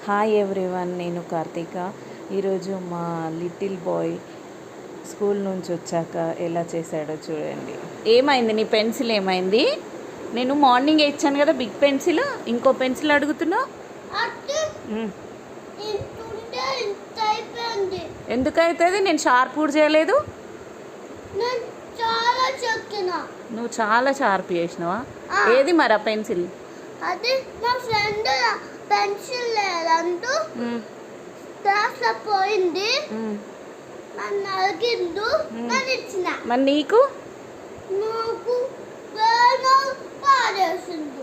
Hi everyone, నేను కార్తీక. ఈరోజు మా లిటిల్ బాయ్ స్కూల్ నుంచి వచ్చాక ఎలా చేశాడో చూడండి. ఏమైంది? నీ పెన్సిల్ ఏమైంది? నేను మార్నింగ్ ఇచ్చాను కదా బిగ్ పెన్సిల్, ఇంకో పెన్సిల్ అడుగుతున్నావు. ఎందుకు అవుతుంది? నేను షార్ప్ కూడా చేయలేదు. నువ్వు చాలా షార్ప్ చేసినావా? ఏది మరి ఆ పెన్సిల్? అది మా ఫ్రెండ్ పెన్సిల్ లేదంటూ క్లాస్లో పోయింది, నన్ను అడిగిండు, నన్ను ఇచ్చిన. మరి నీకు? నాకు పాడేసిండు,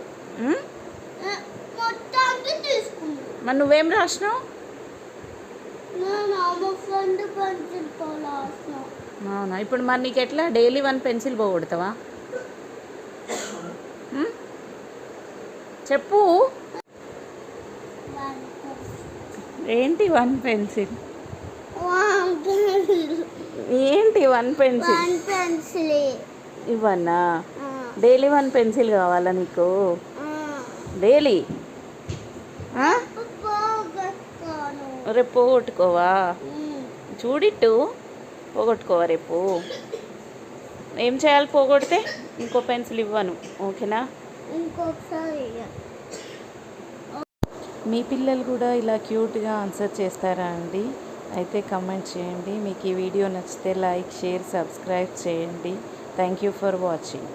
మొత్తానికి తీసుకుంది. మరి నువ్వేం రాసినావు? నేను మా ఫ్రెండ్ పెన్సిల్తో రాసిన. అవునా? ఇప్పుడు మరి నీకు ఎట్లా? డైలీ 1 పెన్సిల్ పోగొడతావా? చెప్పు. ఏంటి 1 పెన్సిల్? ఏంటి 1 పెన్సిల్? ఇవన్నా? డైలీ 1 పెన్సిల్ కావాలా నీకు? డైలీ? రేపు పోగొట్టుకోవా? చూడిట్టు పోగొట్టుకోవా రేపు. ఏం చేయాలి పోగొడితే? ఇంకో పెన్సిల్ ఇవ్వను, ఓకేనా? ఇంకొకసారి మీ పిల్లలు కూడా ఇలా క్యూట్గా ఆన్సర్ చేస్తారా అండి? అయితే కమెంట్ చేయండి. మీకు ఈ వీడియో నచ్చితే లైక్, షేర్, సబ్స్క్రైబ్ చేయండి. Thank you for watching.